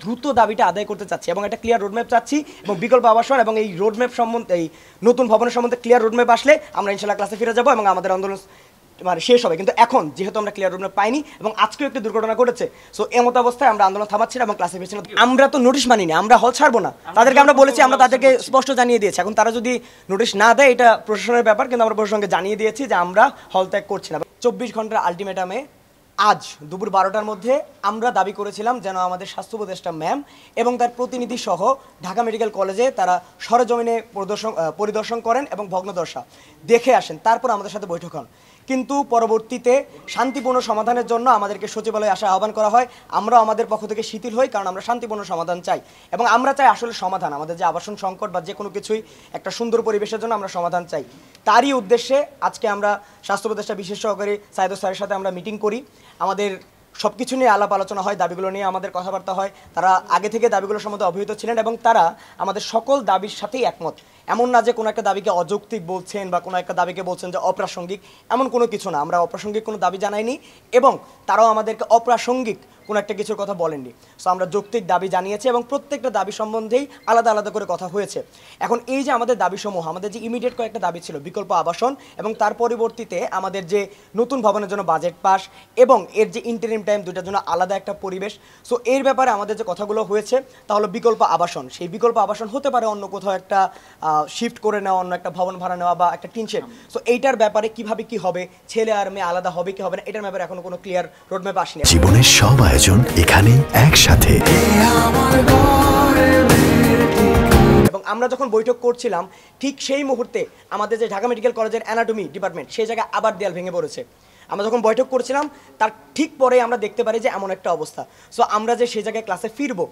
দ্রুত দাবিটা আদায় করতে চাচ্ছি এবং একটা ক্লিয়ার রোডম্যাপ চাচ্ছি এবং বিকল্প আবাসন এবং এই রোডম্যাপ সম্বন্ধে এই নতুন ভবনের সম্বন্ধে ক্লিয়ার রোডম্যাপ আসলে আমরা ইনশাআল্লাহ ক্লাসে ফিরে যাব এবং আমাদের আন্দোলন মানে শেষ হবে। কিন্তু এখন যেহেতু আমরা ক্লিয়ার রোডম্যাপ পাইনি এবং আজকেও একটি দুর্ঘটনা ঘটেছে, সো এমত অবস্থায় আমরা আন্দোলন থামাচ্ছি না এবং ক্লাসে ফিরছি না। আমরা তো নোটিশ মানিনি, আমরা হল ছাড়বো না, তাদেরকে আমরা বলেছি, আমরা তাদেরকে স্পষ্ট জানিয়ে দিয়েছি। এখন তারা যদি নোটিশ না দেয় এটা প্রশাসনের ব্যাপার, কিন্তু আমরা প্রশাসনকে জানিয়ে দিয়েছি যে আমরা হল ত্যাগ করছি না। 24 ঘন্টার আলটিমেটামে আজ দুপুর 12টার মধ্যে আমরা দাবি করেছিলাম যেন আমাদের স্বাস্থ্য উপদেষ্টা ম্যাম এবং তার প্রতিনিধি সহ ঢাকা মেডিকেল কলেজে তারা সরেজমিনে পরিদর্শন করেন এবং ভগ্নদশা দেখে আসেন, তারপর আমাদের সাথে বৈঠক হন। কিন্তু পরবর্তীতে শান্তিপূর্ণ সমাধানের জন্য আমাদেরকে সচিবালয়ে আসার আহ্বান করা হয়। আমরা আমাদের পক্ষ থেকে শিথিল হই, কারণ আমরা শান্তিপূর্ণ সমাধান চাই এবং আমরা চাই আসলে সমাধান। আমাদের যে আবাসন সংকট বা যে কোনো কিছুই একটা সুন্দর পরিবেশের জন্য আমরা সমাধান চাই। তারই উদ্দেশ্যে আজকে আমরা স্বাস্থ্য উপদেষ্টা বিশেষ সহকারী সাইদুল স্যারের সাথে আমরা মিটিং করি। আমাদের সব কিছু নিয়ে আলাপ আলোচনা হয়, দাবিগুলো নিয়ে আমাদের কথাবার্তা হয়। তারা আগে থেকে দাবিগুলোর সম্বন্ধে অবহিত ছিলেন এবং তারা আমাদের সকল দাবির সাথেই একমত। এমন না যে কোনো একটা দাবিকে অযৌক্তিক বলছেন বা কোনো একটা দাবিকে বলছেন যে অপ্রাসঙ্গিক, এমন কোনো কিছু না। আমরা অপ্রাসঙ্গিক কোনো দাবি জানাইনি এবং তারাও আমাদেরকে অপ্রাসঙ্গিক কোনো একটা কিছুর কথা বলেননি। সো আমরা যৌক্তিক দাবি জানিয়েছি এবং প্রত্যেকটা দাবি সম্বন্ধেই আলাদা আলাদা করে কথা হয়েছে। এখন এই যে আমাদের দাবিসমূহ, আমাদের যে ইমিডিয়েট কয়েকটা দাবি ছিল, বিকল্প আবাসন এবং তার পরিবর্তিতে আমাদের যে নতুন ভবনের জন্য বাজেট পাস এবং এর যে ইন্টারিম টাইম, দুটার জন্য আলাদা একটা পরিবেশ। সো এর ব্যাপারে আমাদের যে কথাগুলো হয়েছে তা হলো বিকল্প আবাসন। সেই বিকল্প আবাসন হতে পারে অন্য কোথাও একটা শিফট করে নেওয়া, অন্য একটা ভবন ভাড়া নেওয়া বা একটা টিনশেড। সো এইটার ব্যাপারে কিভাবে কি হবে, ছেলে আর মেয়ে আলাদা হবে কি হবে না, এটার ব্যাপারে এখনো কোনো ক্লিয়ার রোডম্যাপ আসেনি। জীবনের সব আয়োজন এখানে একসাথে। এবং আমরা যখন বৈঠক করছিলাম ঠিক সেই মুহূর্তে আমাদের যে ঢাকা মেডিকেল কলেজের অ্যানাটমি ডিপার্টমেন্ট সেই জায়গায় আবার দেয়াল ভেঙে পড়েছে। আমরা যখন বৈঠক করছিলাম তার ঠিক পরে আমরা দেখতে পারি যে এমন একটা অবস্থা। সো আমরা যে সেই জায়গায় ক্লাসে ফিরবো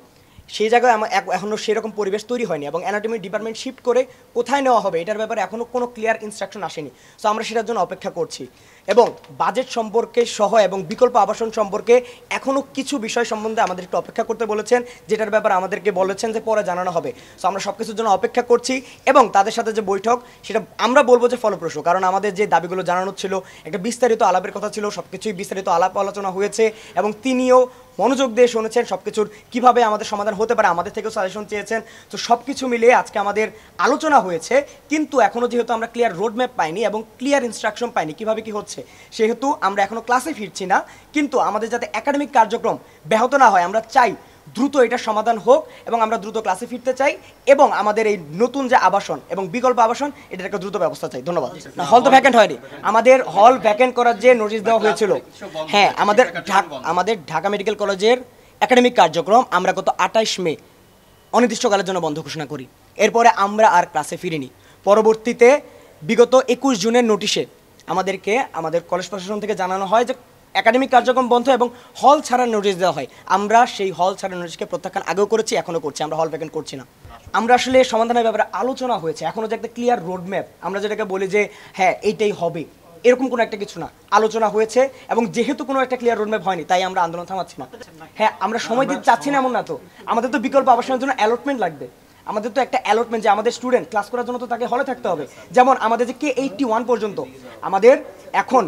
সেই জায়গায় এখনও সেরকম পরিবেশ তৈরি হয়নি এবং অ্যানাটমি ডিপার্টমেন্ট শিফট করে কোথায় নেওয়া হবে এটার ব্যাপারে এখনও কোনো ক্লিয়ার ইনস্ট্রাকশন আসেনি। সো আমরা সেটার জন্য অপেক্ষা করছি এবং বাজেট সম্পর্কে সহ এবং বিকল্প আবাসন সম্পর্কে এখনও কিছু বিষয় সম্বন্ধে আমাদের একটু অপেক্ষা করতে বলেছেন, যেটার ব্যাপারে আমাদেরকে বলেছেন যে পরে জানানো হবে। সো আমরা সব কিছুর জন্য অপেক্ষা করছি এবং তাদের সাথে যে বৈঠক সেটা আমরা বলবো যে ফলপ্রসূ, কারণ আমাদের যে দাবিগুলো জানানো ছিল একটা বিস্তারিত আলাপের কথা ছিল, সব কিছুই বিস্তারিত আলাপ আলোচনা হয়েছে এবং তিনিও মনোযোগ দিয়ে শুনেছেন সব কিছুর কীভাবে আমাদের সমাধান হতে পারে, আমাদের থেকেও সাজেশন চেয়েছেন। তো সব কিছু মিলিয়ে আজকে আমাদের আলোচনা হয়েছে, কিন্তু এখনও যেহেতু আমরা ক্লিয়ার রোডম্যাপ পাইনি এবং ক্লিয়ার ইনস্ট্রাকশন পাইনি কীভাবে কী হচ্ছে, সেহেতু আমরা এখনও ক্লাসে ফিরছি না। কিন্তু আমাদের যাতে একাডেমিক কার্যক্রম ব্যাহত না হয় আমরা চাই দ্রুত এটার সমাধান হোক এবং আমরা দ্রুত ক্লাসে ফিরতে চাই এবং আমাদের এই নতুন যে আবাসন এবং বিকল্প আবাসন এটার একটা দ্রুত ব্যবস্থা চাই। ধন্যবাদ। হল তো ভ্যাকেন্ট হয়নি, আমাদের হল ভ্যাকেন্ট করার যে নোটিশ দেওয়া হয়েছিল, হ্যাঁ আমাদের ঢাকা মেডিকেল কলেজের একাডেমিক কার্যক্রম আমরা গত 28 মে অনির্দিষ্টকালের জন্য বন্ধ ঘোষণা করি। এরপরে আমরা আর ক্লাসে ফিরিনি। পরবর্তীতে বিগত 21 জুনের নোটিশে আমাদেরকে আমাদের কলেজ প্রশাসন থেকে জানানো হয় যে একাডেমিক কার্যক্রম বন্ধ এবং হল ছাড়ার নোটিশ দেওয়া হয়। আমরা সেই হল ছাড়ার নোটিশকে প্রত্যাখ্যান আগেও করেছি, এখনও করছি, আমরা হল ভ্যাকেন্ট করছি না। আমরা আসলে সমাধানের ব্যাপারে আলোচনা হয়েছে, এখনও যে একটা ক্লিয়ার রোডম্যাপ আমরা যেটাকে বলি যে হ্যাঁ এইটাই হবে এরকম কোনো একটা কিছু না, আলোচনা হয়েছে এবং যেহেতু কোনো একটা ক্লিয়ার রোডম্যাপ হয়নি তাই আমরা আন্দোলন থামাচ্ছি না। হ্যাঁ আমরা সময় দিতে চাচ্ছি না এমন না, তো আমাদের তো বিকল্প আবাসনের জন্য অ্যালটমেন্ট লাগবে, আমাদের তো একটা অ্যালটমেন্ট যে আমাদের স্টুডেন্ট ক্লাস করার জন্য তো তাকে হলে থাকতে হবে। যেমন আমাদের যে K81 পর্যন্ত আমাদের এখন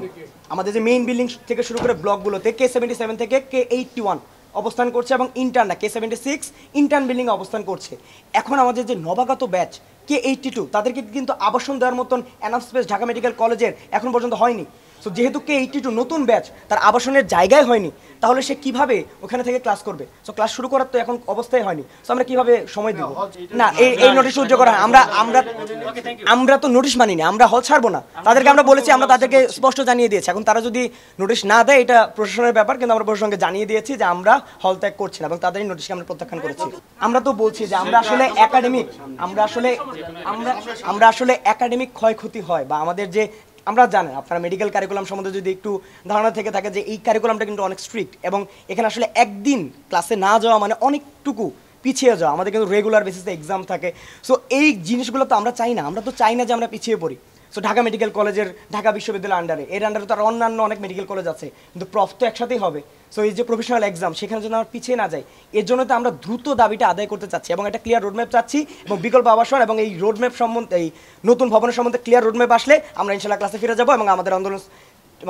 আমাদের যে মেইন বিল্ডিং থেকে শুরু করে ব্লকগুলোতে K77 থেকে K81 অবস্থান করছে এবং ইন্টার্নরা K76 ইন্টার্ন বিল্ডিংয়ে অবস্থান করছে। এখন আমাদের যে নবাগত ব্যাচ K82 তাদেরকে কিন্তু আবাসন দেওয়ার মতন এনাফ স্পেস ঢাকা মেডিকেল কলেজের এখন পর্যন্ত হয়নি। সো যেহেতু K82 নতুন ব্যাচ তার আবাসনের জায়গায় হয়নি, তাহলে সে কিভাবে ওখানে থেকে ক্লাস করবে? সো ক্লাস শুরু করার তো এখন অবস্থায় হয়নি। সো আমরা কিভাবে সময় দেব? না এই নোটিশ সহ্য করা আমরা তো নোটিশ মানিনি, আমরা হল ছাড়বো না, তাদেরকে আমরা বলেছি, আমরা তাদেরকে স্পষ্ট জানিয়ে দিয়েছি। এখন তারা যদি নোটিশ না দেয় এটা প্রশাসনের ব্যাপার, কিন্তু আমরা প্রশাসনকে জানিয়ে দিয়েছি যে আমরা হল ত্যাগ করছি না এবং তাদের নোটিশকে আমরা প্রত্যাখ্যান করেছি। আমরা তো বলছি যে আমরা আসলে একাডেমিক আমরা আসলে একাডেমিক ক্ষয়ক্ষতি হয় বা আমাদের যে আমরা জানেন আপনারা মেডিকেল কারিকুলাম সম্বন্ধে যদি একটু ধারণা থেকে থাকে যে এই কারিকুলামটা কিন্তু অনেক স্ট্রিক্ট এবং এখানে আসলে একদিন ক্লাসে না যাওয়া মানে অনেকটুকু পিছিয়ে যাওয়া। আমাদের কিন্তু রেগুলার বেসিসে এক্সাম থাকে। সো এই জিনিসগুলো তো আমরা চাই না, আমরা তো চাই না যে আমরা পিছিয়ে পড়ি। সো ঢাকা মেডিকেল কলেজের ঢাকা বিশ্ববিদ্যালয়ের আন্ডারে এর আন্ডারে তো আর অন্যান্য অনেক মেডিকেল কলেজ আছে, কিন্তু প্রফ তো একসাথেই হবে। সো এই যে প্রফেশনাল এক্সাম সেখানে যেন আমরা পিছিয়ে না যাই, এর জন্য তো আমরা দ্রুত দাবিটা আদায় করতে চাচ্ছি এবং একটা ক্লিয়ার রোডম্যাপ চাচ্ছি এবং বিকল্প আবাসন এবং এই রোডম্যাপ সম্বন্ধে এই নতুন ভবনের সম্বন্ধে ক্লিয়ার রোডম্যাপ আসলে আমরা ইনশাআল্লাহ ক্লাসে ফিরে যাব এবং আমাদের আন্দোলন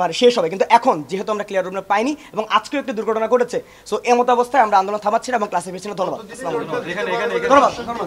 মানে শেষ হবে, কিন্তু এখন যেহেতু আমরা ক্লিয়ার রুম পাইনি এবং আজকেও একটি দুর্ঘটনা ঘটেছে, সো এমত অবস্থায় আমরা আন্দোলন থামাচ্ছি না এবং ক্লাসে ফিরছি না। ধন্যবাদ। আসসালামু আলাইকুম। ধন্যবাদ।